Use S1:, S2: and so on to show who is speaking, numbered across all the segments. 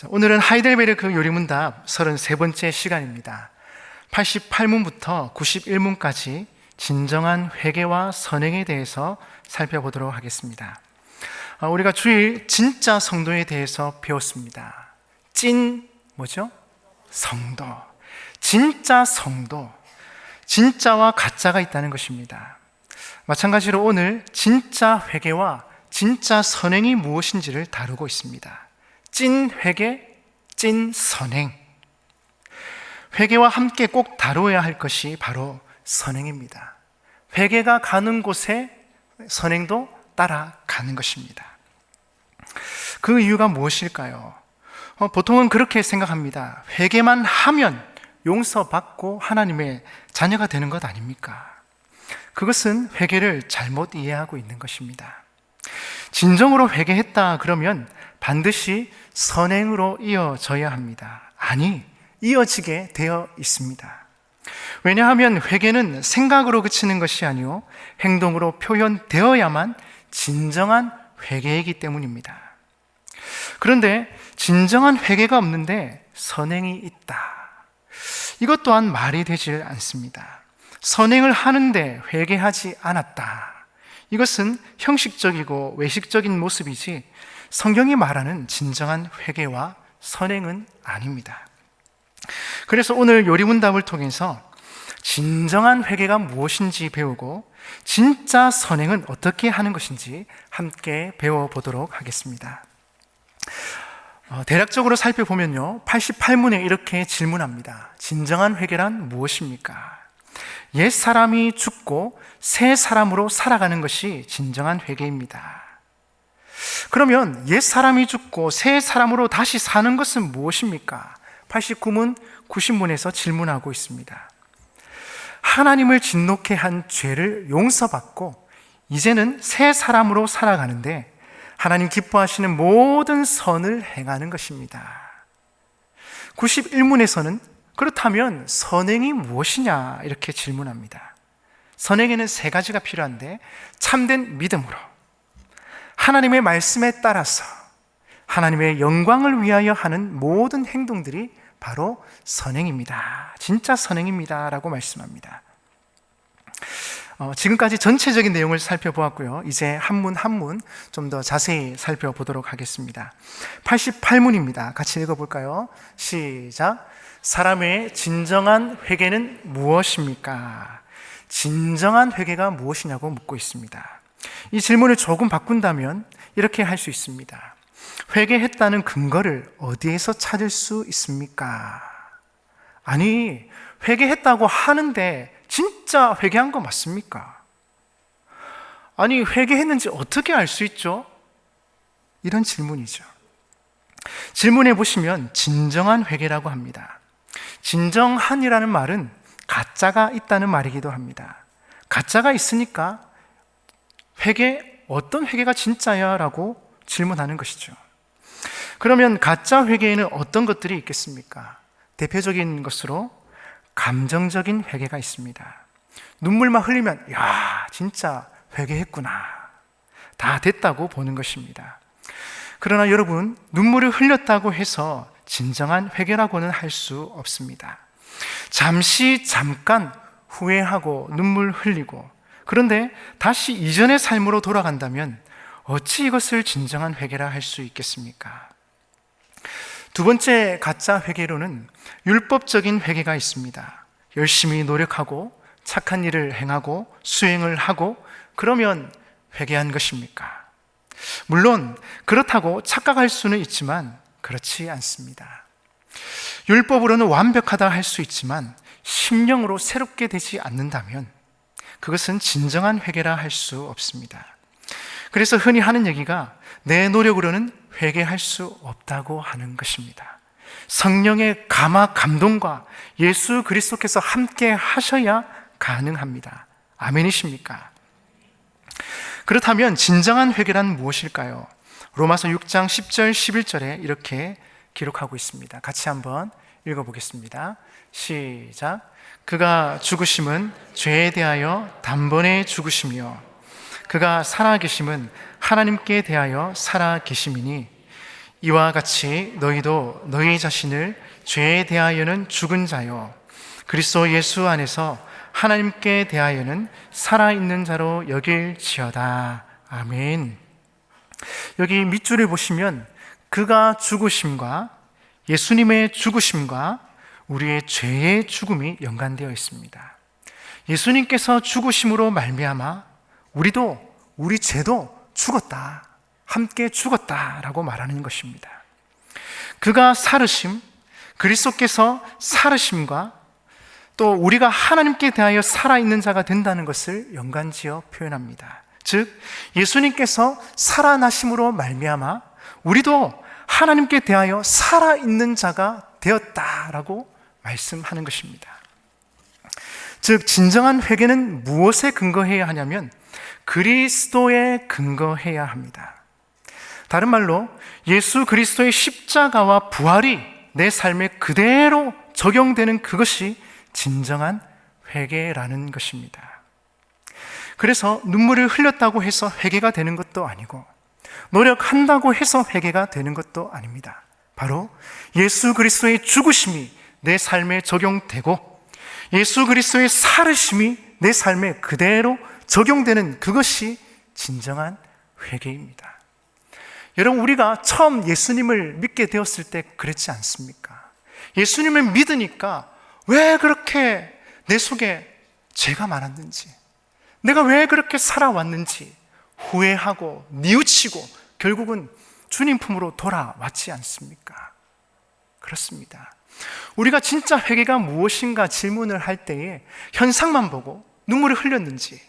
S1: 오늘은 하이델베르크 요리문답 33번째 시간입니다. 88문부터 91문까지 진정한 회개와 선행에 대해서 살펴보도록 하겠습니다. 우리가 주일 진짜 성도에 대해서 배웠습니다. 성도. 진짜 성도. 진짜와 가짜가 있다는 것입니다. 마찬가지로 오늘 진짜 회개와 진짜 선행이 무엇인지를 다루고 있습니다. 찐 회개, 찐 선행. 회개와 함께 꼭 다루어야 할 것이 바로 선행입니다. 회개가 가는 곳에 선행도 따라가는 것입니다. 그 이유가 무엇일까요? 보통은 그렇게 생각합니다. 회개만 하면 용서받고 하나님의 자녀가 되는 것 아닙니까? 그것은 회개를 잘못 이해하고 있는 것입니다. 진정으로 회개했다 그러면 반드시 선행으로 이어져야 합니다. 아니, 이어지게 되어 있습니다. 왜냐하면 회개는 생각으로 그치는 것이 아니요 행동으로 표현되어야만 진정한 회개이기 때문입니다. 그런데 진정한 회개가 없는데 선행이 있다. 이것 또한 말이 되질 않습니다. 선행을 하는데 회개하지 않았다. 이것은 형식적이고 외식적인 모습이지 성경이 말하는 진정한 회개와 선행은 아닙니다. 그래서 오늘 요리문답을 통해서 진정한 회개가 무엇인지 배우고 진짜 선행은 어떻게 하는 것인지 함께 배워보도록 하겠습니다. 대략적으로 살펴보면요, 88문에 이렇게 질문합니다. 진정한 회개란 무엇입니까? 옛 사람이 죽고 새 사람으로 살아가는 것이 진정한 회개입니다. 그러면 옛 사람이 죽고 새 사람으로 다시 사는 것은 무엇입니까? 89문, 90문에서 질문하고 있습니다. 하나님을 진노케 한 죄를 용서받고 이제는 새 사람으로 살아가는데 하나님 기뻐하시는 모든 선을 행하는 것입니다. 91문에서는 그렇다면 선행이 무엇이냐 이렇게 질문합니다. 선행에는 세 가지가 필요한데 참된 믿음으로 하나님의 말씀에 따라서 하나님의 영광을 위하여 하는 모든 행동들이 바로 선행입니다. 진짜 선행입니다 라고 말씀합니다. 지금까지 전체적인 내용을 살펴보았고요. 이제 한문 한문 좀 더 자세히 살펴보도록 하겠습니다. 88문입니다. 같이 읽어볼까요? 시작. 사람의 진정한 회개는 무엇입니까? 진정한 회개가 무엇이냐고 묻고 있습니다. 이 질문을 조금 바꾼다면 이렇게 할 수 있습니다. 회개했다는 근거를 어디에서 찾을 수 있습니까? 아니, 회개했다고 하는데 진짜 회개한 거 맞습니까? 아니, 회개했는지 어떻게 알 수 있죠? 이런 질문이죠. 질문해 보시면 진정한 회개라고 합니다. 진정한이라는 말은 가짜가 있다는 말이기도 합니다. 가짜가 있으니까 어떤 회개가 진짜야? 라고 질문하는 것이죠. 그러면 가짜 회개에는 어떤 것들이 있겠습니까? 대표적인 것으로 감정적인 회개가 있습니다. 눈물만 흘리면 야, 진짜 회개했구나. 다 됐다고 보는 것입니다. 그러나 여러분, 눈물을 흘렸다고 해서 진정한 회개라고는 할 수 없습니다. 잠깐 후회하고 눈물 흘리고 그런데 다시 이전의 삶으로 돌아간다면 어찌 이것을 진정한 회개라 할 수 있겠습니까? 두 번째 가짜 회개로는 율법적인 회개가 있습니다. 열심히 노력하고 착한 일을 행하고 수행을 하고 그러면 회개한 것입니까? 물론 그렇다고 착각할 수는 있지만 그렇지 않습니다. 율법으로는 완벽하다 할 수 있지만 심령으로 새롭게 되지 않는다면 그것은 진정한 회개라 할 수 없습니다. 그래서 흔히 하는 얘기가 내 노력으로는 회개할 수 없다고 하는 것입니다. 성령의 감동과 예수 그리스도께서 함께 하셔야 가능합니다. 아멘이십니까? 그렇다면 진정한 회개란 무엇일까요? 로마서 6장 10절 11절에 이렇게 기록하고 있습니다. 같이 한번 읽어보겠습니다. 시작. 그가 죽으심은 죄에 대하여 단번에 죽으시며 그가 살아계심은 하나님께 대하여 살아계심이니 이와 같이 너희도 너희 자신을 죄에 대하여는 죽은 자요 그리스도 예수 안에서 하나님께 대하여는 살아있는 자로 여길지어다. 아멘. 여기 밑줄을 보시면 그가 죽으심과 예수님의 죽으심과 우리의 죄의 죽음이 연관되어 있습니다. 예수님께서 죽으심으로 말미암아 우리도 우리 죄도 죽었다, 함께 죽었다라고 말하는 것입니다. 그가 살으심, 그리스도께서 살으심과 또 우리가 하나님께 대하여 살아있는 자가 된다는 것을 연관지어 표현합니다. 즉 예수님께서 살아나심으로 말미암아 우리도 하나님께 대하여 살아있는 자가 되었다라고 말씀하는 것입니다. 즉 진정한 회개는 무엇에 근거해야 하냐면 그리스도에 근거해야 합니다. 다른 말로 예수 그리스도의 십자가와 부활이 내 삶에 그대로 적용되는 그것이 진정한 회개라는 것입니다. 그래서 눈물을 흘렸다고 해서 회개가 되는 것도 아니고 노력한다고 해서 회개가 되는 것도 아닙니다. 바로 예수 그리스도의 죽으심이 내 삶에 적용되고 예수 그리스도의 살으심이 내 삶에 그대로 적용되는 그것이 진정한 회개입니다. 여러분, 우리가 처음 예수님을 믿게 되었을 때 그랬지 않습니까? 예수님을 믿으니까 왜 그렇게 내 속에 죄가 많았는지, 내가 왜 그렇게 살아왔는지 후회하고 뉘우치고 결국은 주님 품으로 돌아왔지 않습니까? 그렇습니다. 우리가 진짜 회개가 무엇인가 질문을 할 때에 현상만 보고 눈물을 흘렸는지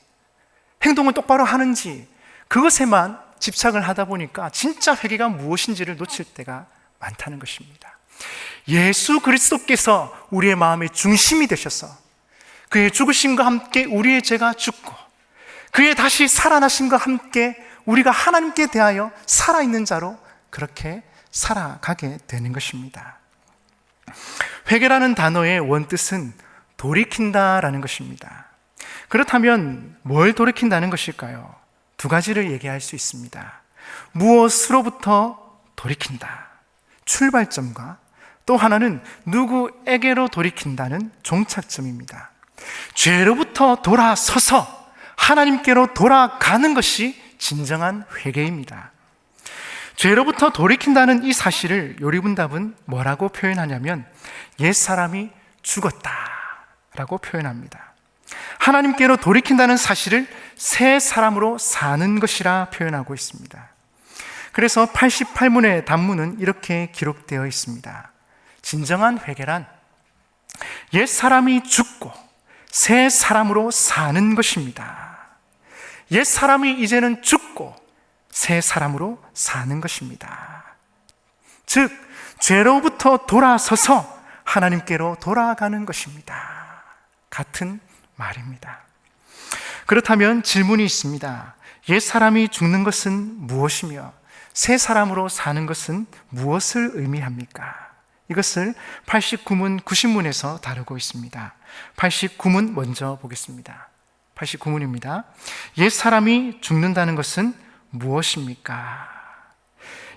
S1: 행동을 똑바로 하는지 그것에만 집착을 하다 보니까 진짜 회개가 무엇인지를 놓칠 때가 많다는 것입니다. 예수 그리스도께서 우리의 마음의 중심이 되셔서 그의 죽으심과 함께 우리의 죄가 죽고 그의 다시 살아나심과 함께 우리가 하나님께 대하여 살아있는 자로 그렇게 살아가게 되는 것입니다. 회개라는 단어의 원뜻은 돌이킨다라는 것입니다. 그렇다면 뭘 돌이킨다는 것일까요? 두 가지를 얘기할 수 있습니다. 무엇으로부터 돌이킨다, 출발점과 또 하나는 누구에게로 돌이킨다는 종착점입니다. 죄로부터 돌아서서 하나님께로 돌아가는 것이 진정한 회개입니다. 죄로부터 돌이킨다는 이 사실을 요리문답은 뭐라고 표현하냐면 옛사람이 죽었다라고 표현합니다. 하나님께로 돌이킨다는 사실을 새 사람으로 사는 것이라 표현하고 있습니다. 그래서 88문의 단문은 이렇게 기록되어 있습니다. 진정한 회개란 옛사람이 죽고 새 사람으로 사는 것입니다. 옛사람이 이제는 죽고 새 사람으로 사는 것입니다. 즉 죄로부터 돌아서서 하나님께로 돌아가는 것입니다. 같은 말입니다. 그렇다면 질문이 있습니다. 옛사람이 죽는 것은 무엇이며 새 사람으로 사는 것은 무엇을 의미합니까? 이것을 89문, 90문에서 다루고 있습니다. 89문 먼저 보겠습니다. 89문입니다. 옛사람이 죽는다는 것은 무엇입니까?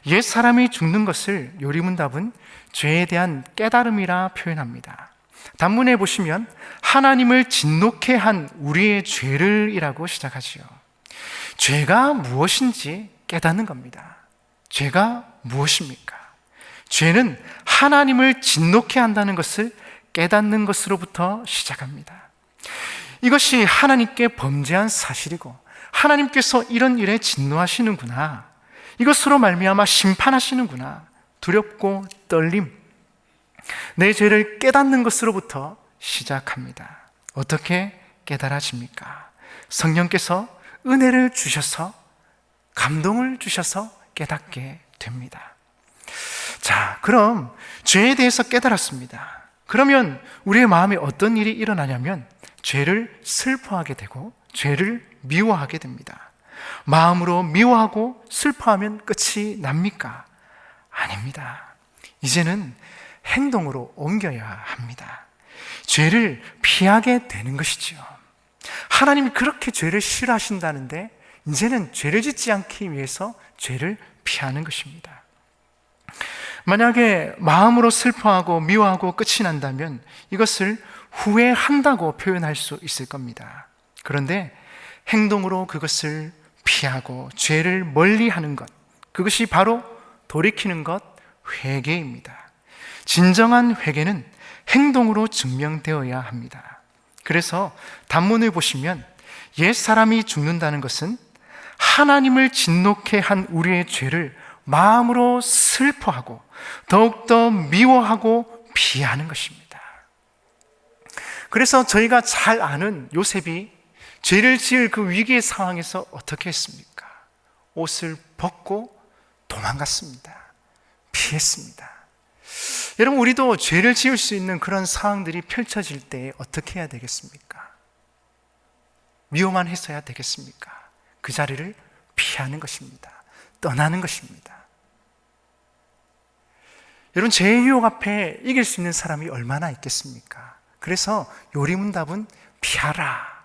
S1: 옛사람이 죽는 것을 요리문답은 죄에 대한 깨달음이라 표현합니다. 단문에 보시면 하나님을 진노케 한 우리의 죄를 이라고 시작하지요. 죄가 무엇인지 깨닫는 겁니다. 죄가 무엇입니까? 죄는 하나님을 진노케 한다는 것을 깨닫는 것으로부터 시작합니다. 이것이 하나님께 범죄한 사실이고 하나님께서 이런 일에 진노하시는구나, 이것으로 말미암아 심판하시는구나, 두렵고 떨림, 내 죄를 깨닫는 것으로부터 시작합니다. 어떻게 깨달아집니까? 성령께서 은혜를 주셔서, 감동을 주셔서 깨닫게 됩니다. 자, 그럼 죄에 대해서 깨달았습니다. 그러면 우리의 마음에 어떤 일이 일어나냐면 죄를 슬퍼하게 되고 죄를 미워하게 됩니다. 마음으로 미워하고 슬퍼하면 끝이 납니까? 아닙니다. 이제는 행동으로 옮겨야 합니다. 죄를 피하게 되는 것이지요. 하나님이 그렇게 죄를 싫어하신다는데 이제는 죄를 짓지 않기 위해서 죄를 피하는 것입니다. 만약에 마음으로 슬퍼하고 미워하고 끝이 난다면 이것을 후회한다고 표현할 수 있을 겁니다. 그런데 행동으로 그것을 피하고 죄를 멀리하는 것, 그것이 바로 돌이키는 것, 회개입니다. 진정한 회개는 행동으로 증명되어야 합니다. 그래서 단문을 보시면 옛사람이 죽는다는 것은 하나님을 진노케 한 우리의 죄를 마음으로 슬퍼하고 더욱더 미워하고 피하는 것입니다. 그래서 저희가 잘 아는 요셉이 죄를 지을 그 위기의 상황에서 어떻게 했습니까? 옷을 벗고 도망갔습니다. 피했습니다. 여러분, 우리도 죄를 지을 수 있는 그런 상황들이 펼쳐질 때 어떻게 해야 되겠습니까? 미워만 했어야 되겠습니까? 그 자리를 피하는 것입니다. 떠나는 것입니다. 여러분, 죄의 유혹 앞에 이길 수 있는 사람이 얼마나 있겠습니까? 그래서 요리문답은 피하라,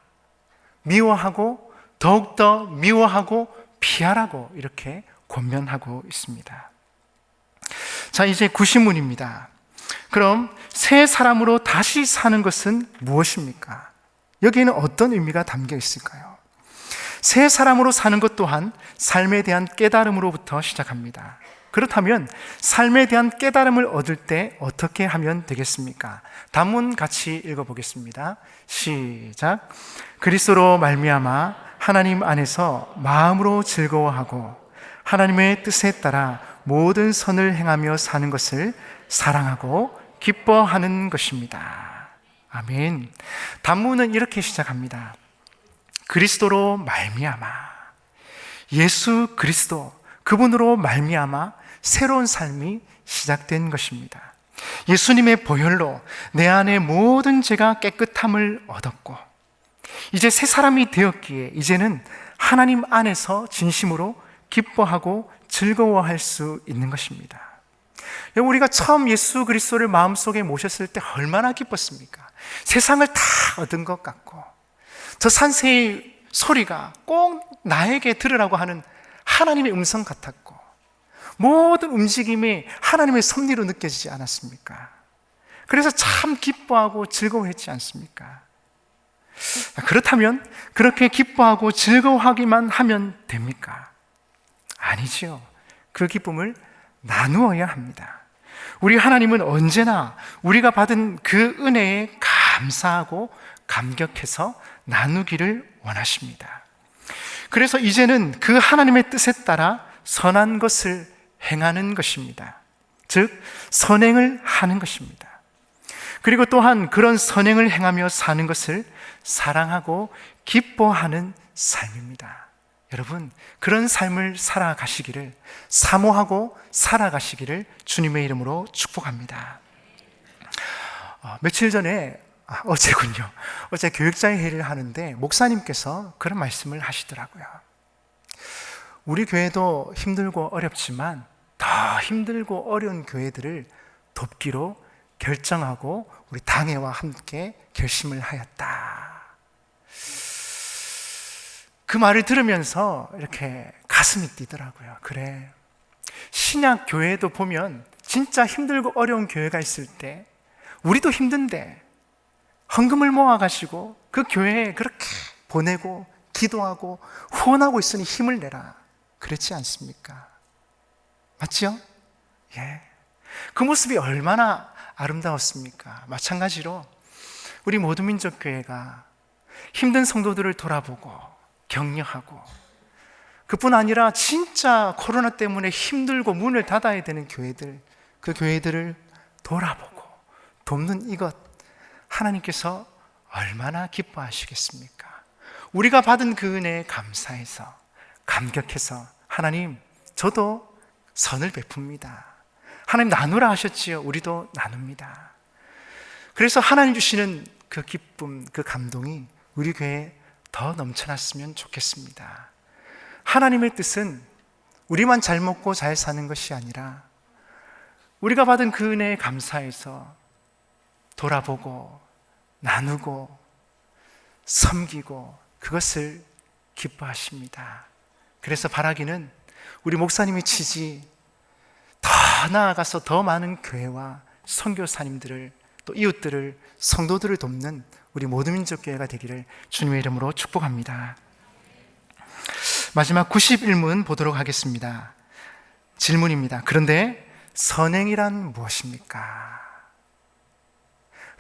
S1: 미워하고 더욱더 미워하고 피하라고 이렇게 권면하고 있습니다. 자, 이제 구시문입니다. 그럼 새 사람으로 다시 사는 것은 무엇입니까? 여기에는 어떤 의미가 담겨 있을까요? 새 사람으로 사는 것 또한 삶에 대한 깨달음으로부터 시작합니다. 그렇다면 삶에 대한 깨달음을 얻을 때 어떻게 하면 되겠습니까? 단문 같이 읽어보겠습니다. 시작. 그리스도로 말미암아 하나님 안에서 마음으로 즐거워하고 하나님의 뜻에 따라 모든 선을 행하며 사는 것을 사랑하고 기뻐하는 것입니다. 아멘. 단문은 이렇게 시작합니다. 그리스도로 말미암아, 예수 그리스도, 그분으로 말미암아 새로운 삶이 시작된 것입니다. 예수님의 보혈로 내 안의 모든 죄가 깨끗함을 얻었고 이제 새 사람이 되었기에 이제는 하나님 안에서 진심으로 기뻐하고 즐거워할 수 있는 것입니다. 우리가 처음 예수 그리스도를 마음속에 모셨을 때 얼마나 기뻤습니까? 세상을 다 얻은 것 같고 저 산새의 소리가 꼭 나에게 들으라고 하는 하나님의 음성 같았고 모든 움직임이 하나님의 섭리로 느껴지지 않았습니까? 그래서 참 기뻐하고 즐거워했지 않습니까? 그렇다면 그렇게 기뻐하고 즐거워하기만 하면 됩니까? 아니지요. 그 기쁨을 나누어야 합니다. 우리 하나님은 언제나 우리가 받은 그 은혜에 감사하고 감격해서 나누기를 원하십니다. 그래서 이제는 그 하나님의 뜻에 따라 선한 것을 행하는 것입니다. 즉 선행을 하는 것입니다. 그리고 또한 그런 선행을 행하며 사는 것을 사랑하고 기뻐하는 삶입니다. 여러분, 그런 삶을 살아가시기를, 사모하고 살아가시기를 주님의 이름으로 축복합니다. 며칠 전에 어제군요. 어제 교육자의 회의를 하는데 목사님께서 그런 말씀을 하시더라고요. 우리 교회도 힘들고 어렵지만 더 힘들고 어려운 교회들을 돕기로 결정하고 우리 당회와 함께 결심을 하였다. 그 말을 들으면서 이렇게 가슴이 뛰더라고요. 그래, 신약 교회도 보면 진짜 힘들고 어려운 교회가 있을 때 우리도 힘든데 헌금을 모아가지고 그 교회에 그렇게 보내고 기도하고 후원하고 있으니 힘을 내라, 그렇지 않습니까? 맞죠? 예. 그 모습이 얼마나 아름다웠습니까? 마찬가지로 우리 모두민족교회가 힘든 성도들을 돌아보고 격려하고, 그뿐 아니라 진짜 코로나 때문에 힘들고 문을 닫아야 되는 교회들, 그 교회들을 돌아보고 돕는 이것, 하나님께서 얼마나 기뻐하시겠습니까? 우리가 받은 그 은혜에 감사해서 감격해서 하나님, 저도 선을 베풉니다. 하나님 나누라 하셨지요. 우리도 나눕니다. 그래서 하나님 주시는 그 기쁨, 그 감동이 우리 교회에 더 넘쳐났으면 좋겠습니다. 하나님의 뜻은 우리만 잘 먹고 잘 사는 것이 아니라 우리가 받은 그 은혜에 감사해서 돌아보고 나누고 섬기고 그것을 기뻐하십니다. 그래서 바라기는 우리 목사님의 취지 더 더 나아가서 더 많은 교회와 선교사님들을, 또 이웃들을, 성도들을 돕는 우리 모든 민족교회가 되기를 주님의 이름으로 축복합니다. 마지막 91문 보도록 하겠습니다. 질문입니다. 그런데 선행이란 무엇입니까?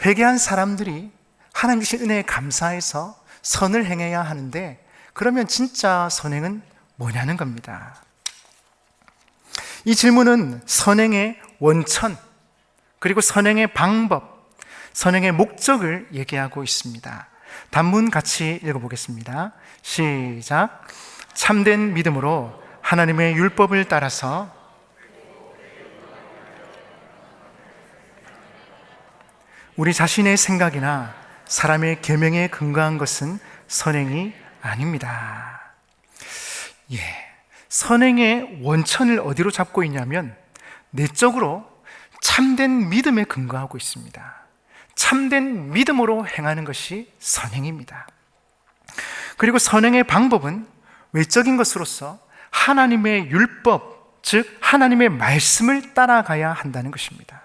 S1: 회개한 사람들이 하나님 주신 은혜에 감사해서 선을 행해야 하는데, 그러면 진짜 선행은 뭐냐는 겁니다. 이 질문은 선행의 원천, 그리고 선행의 방법, 선행의 목적을 얘기하고 있습니다. 단문 같이 읽어보겠습니다. 시작. 참된 믿음으로 하나님의 율법을 따라서 우리 자신의 생각이나 사람의 계명에 근거한 것은 선행이 아닙니다. 선행의 원천을 어디로 잡고 있냐면 내적으로 참된 믿음에 근거하고 있습니다. 참된 믿음으로 행하는 것이 선행입니다. 그리고 선행의 방법은 외적인 것으로서 하나님의 율법, 즉 하나님의 말씀을 따라가야 한다는 것입니다.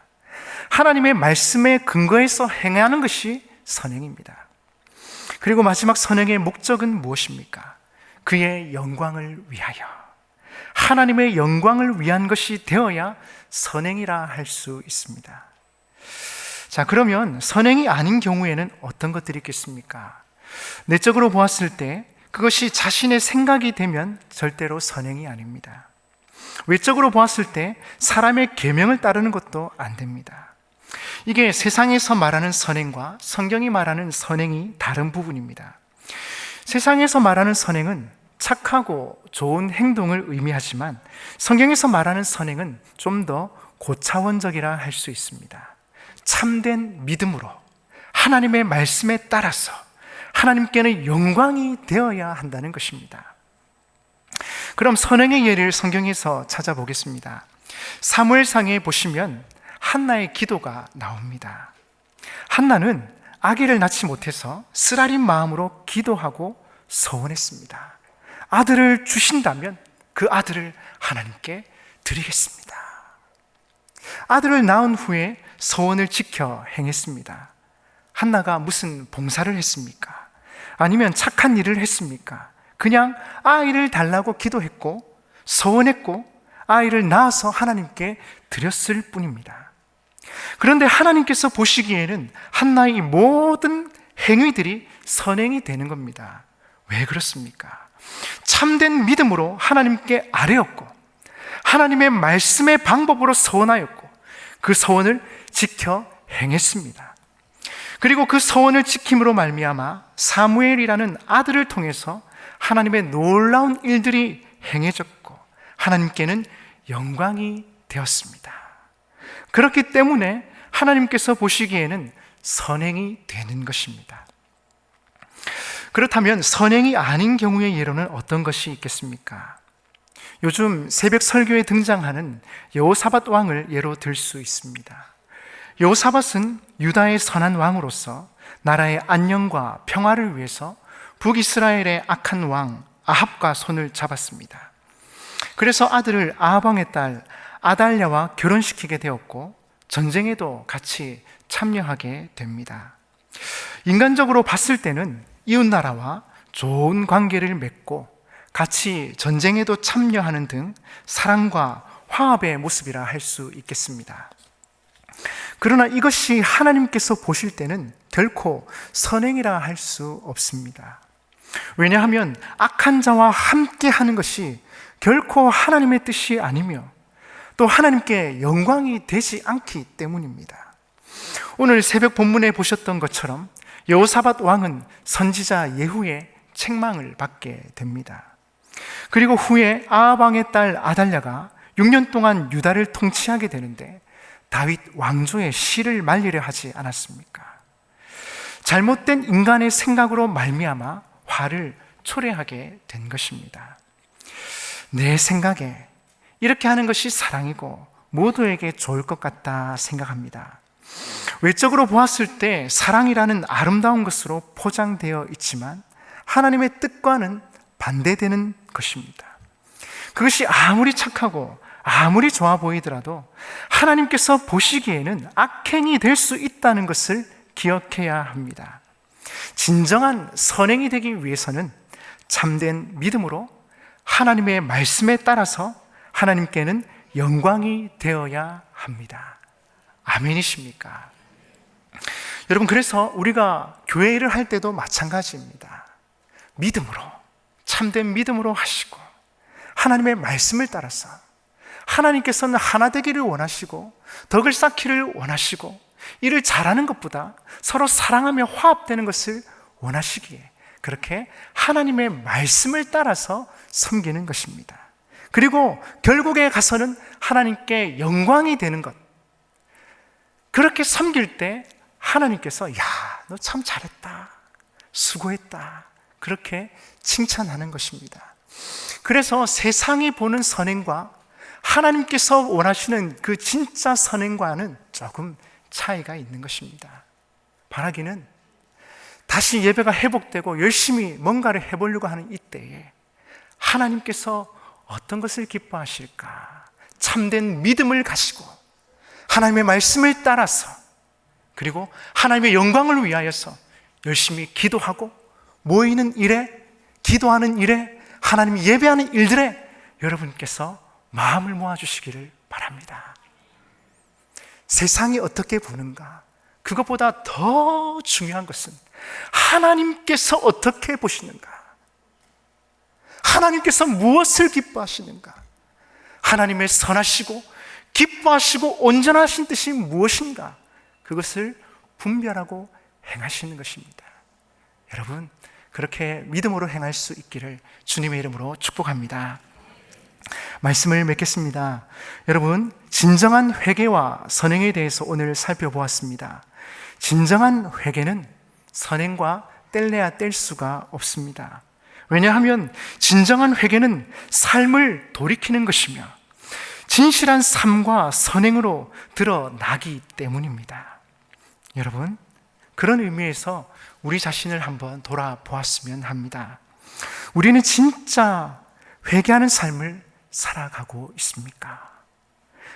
S1: 하나님의 말씀에 근거해서 행하는 것이 선행입니다. 그리고 마지막 선행의 목적은 무엇입니까? 그의 영광을 위하여, 하나님의 영광을 위한 것이 되어야 선행이라 할 수 있습니다. 자, 그러면 선행이 아닌 경우에는 어떤 것들이 있겠습니까? 내적으로 보았을 때 그것이 자신의 생각이 되면 절대로 선행이 아닙니다. 외적으로 보았을 때 사람의 계명을 따르는 것도 안 됩니다. 이게 세상에서 말하는 선행과 성경이 말하는 선행이 다른 부분입니다. 세상에서 말하는 선행은 착하고 좋은 행동을 의미하지만 성경에서 말하는 선행은 좀 더 고차원적이라 할 수 있습니다. 참된 믿음으로 하나님의 말씀에 따라서 하나님께는 영광이 되어야 한다는 것입니다. 그럼 선행의 예를 성경에서 찾아보겠습니다. 사무엘상에 보시면 한나의 기도가 나옵니다. 한나는 아기를 낳지 못해서 쓰라린 마음으로 기도하고 서원했습니다. 아들을 주신다면 그 아들을 하나님께 드리겠습니다. 아들을 낳은 후에 서원을 지켜 행했습니다. 한나가 무슨 봉사를 했습니까? 아니면 착한 일을 했습니까? 그냥 아이를 달라고 기도했고 서원했고 아이를 낳아서 하나님께 드렸을 뿐입니다. 그런데 하나님께서 보시기에는 한나의 모든 행위들이 선행이 되는 겁니다. 왜 그렇습니까? 참된 믿음으로 하나님께 아뢰었고 하나님의 말씀의 방법으로 서원하였고 그 서원을 지켜 행했습니다. 그리고 그 서원을 지킴으로 말미암아 사무엘이라는 아들을 통해서 하나님의 놀라운 일들이 행해졌고 하나님께는 영광이 되었습니다. 그렇기 때문에 하나님께서 보시기에는 선행이 되는 것입니다. 그렇다면 선행이 아닌 경우의 예로는 어떤 것이 있겠습니까? 요즘 새벽 설교에 등장하는 여호사밧 왕을 예로 들 수 있습니다. 여호사밧은 유다의 선한 왕으로서 나라의 안녕과 평화를 위해서 북이스라엘의 악한 왕 아합과 손을 잡았습니다. 그래서 아들을 아합 왕의 딸 아달랴와 결혼시키게 되었고 전쟁에도 같이 참여하게 됩니다. 인간적으로 봤을 때는 이웃나라와 좋은 관계를 맺고 같이 전쟁에도 참여하는 등 사랑과 화합의 모습이라 할 수 있겠습니다. 그러나 이것이 하나님께서 보실 때는 결코 선행이라 할 수 없습니다. 왜냐하면 악한 자와 함께 하는 것이 결코 하나님의 뜻이 아니며 또 하나님께 영광이 되지 않기 때문입니다. 오늘 새벽 본문에 보셨던 것처럼 여호사밧 왕은 선지자 예후의 책망을 받게 됩니다. 그리고 후에 아합 왕의 딸 아달랴가 6년 동안 유다를 통치하게 되는데 다윗 왕조의 씨를 말리려 하지 않았습니까? 잘못된 인간의 생각으로 말미암아 화를 초래하게 된 것입니다. 내 생각에 이렇게 하는 것이 사랑이고 모두에게 좋을 것 같다 생각합니다. 외적으로 보았을 때 사랑이라는 아름다운 것으로 포장되어 있지만 하나님의 뜻과는 반대되는 것입니다. 그것이 아무리 착하고 아무리 좋아 보이더라도 하나님께서 보시기에는 악행이 될 수 있다는 것을 기억해야 합니다. 진정한 선행이 되기 위해서는 참된 믿음으로 하나님의 말씀에 따라서 하나님께는 영광이 되어야 합니다. 아멘이십니까? 여러분, 그래서 우리가 교회 일을 할 때도 마찬가지입니다. 믿음으로, 참된 믿음으로 하시고 하나님의 말씀을 따라서 하나님께서는 하나 되기를 원하시고 덕을 쌓기를 원하시고 일을 잘하는 것보다 서로 사랑하며 화합되는 것을 원하시기에 그렇게 하나님의 말씀을 따라서 섬기는 것입니다. 그리고 결국에 가서는 하나님께 영광이 되는 것, 그렇게 섬길 때 하나님께서 야, 너 참 잘했다, 수고했다, 그렇게 칭찬하는 것입니다. 그래서 세상이 보는 선행과 하나님께서 원하시는 그 진짜 선행과는 조금 차이가 있는 것입니다. 바라기는 다시 예배가 회복되고 열심히 뭔가를 해보려고 하는 이때에 하나님께서 어떤 것을 기뻐하실까? 참된 믿음을 가지고 하나님의 말씀을 따라서 그리고 하나님의 영광을 위하여서 열심히 기도하고 모이는 일에, 기도하는 일에, 하나님 예배하는 일들에 여러분께서 마음을 모아주시기를 바랍니다. 세상이 어떻게 보는가? 그것보다 더 중요한 것은 하나님께서 어떻게 보시는가? 하나님께서 무엇을 기뻐하시는가? 하나님의 선하시고 기뻐하시고 온전하신 뜻이 무엇인가? 그것을 분별하고 행하시는 것입니다. 여러분, 그렇게 믿음으로 행할 수 있기를 주님의 이름으로 축복합니다. 말씀을 맺겠습니다. 여러분, 진정한 회개와 선행에 대해서 오늘 살펴보았습니다. 진정한 회개는 선행과 뗄래야 뗄 수가 없습니다. 왜냐하면 진정한 회개는 삶을 돌이키는 것이며 진실한 삶과 선행으로 드러나기 때문입니다. 여러분, 그런 의미에서 우리 자신을 한번 돌아보았으면 합니다. 우리는 진짜 회개하는 삶을 살아가고 있습니까?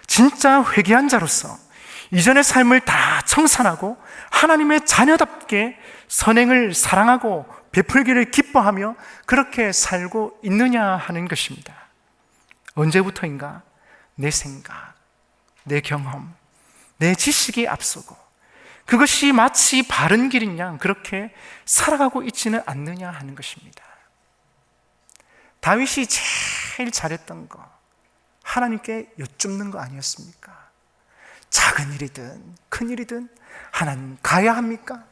S1: 진짜 회개한 자로서 이전의 삶을 다 청산하고 하나님의 자녀답게 선행을 사랑하고 베풀기를 기뻐하며 그렇게 살고 있느냐 하는 것입니다. 언제부터인가 내 생각, 내 경험, 내 지식이 앞서고 그것이 마치 바른 길인 양 그렇게 살아가고 있지는 않느냐 하는 것입니다. 다윗이 제일 잘했던 거 하나님께 여쭙는 거 아니었습니까? 작은 일이든 큰 일이든 하나님 가야 합니까?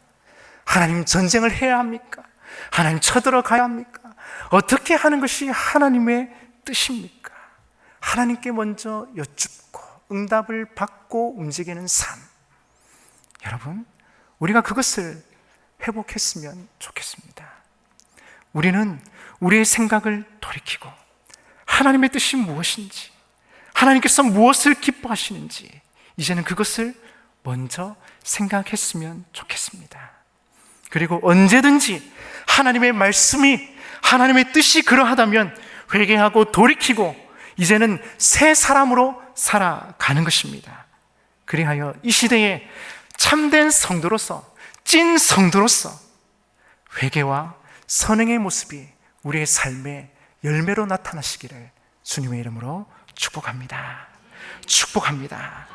S1: 하나님 전쟁을 해야 합니까? 하나님 쳐들어가야 합니까? 어떻게 하는 것이 하나님의 뜻입니까? 하나님께 먼저 여쭙고 응답을 받고 움직이는 삶. 여러분, 우리가 그것을 회복했으면 좋겠습니다. 우리는 우리의 생각을 돌이키고 하나님의 뜻이 무엇인지, 하나님께서 무엇을 기뻐하시는지 이제는 그것을 먼저 생각했으면 좋겠습니다. 그리고 언제든지 하나님의 말씀이, 하나님의 뜻이 그러하다면 회개하고 돌이키고 이제는 새 사람으로 살아가는 것입니다. 그리하여 이 시대에 참된 성도로서, 찐 성도로서 회개와 선행의 모습이 우리의 삶의 열매로 나타나시기를 주님의 이름으로 축복합니다. 축복합니다.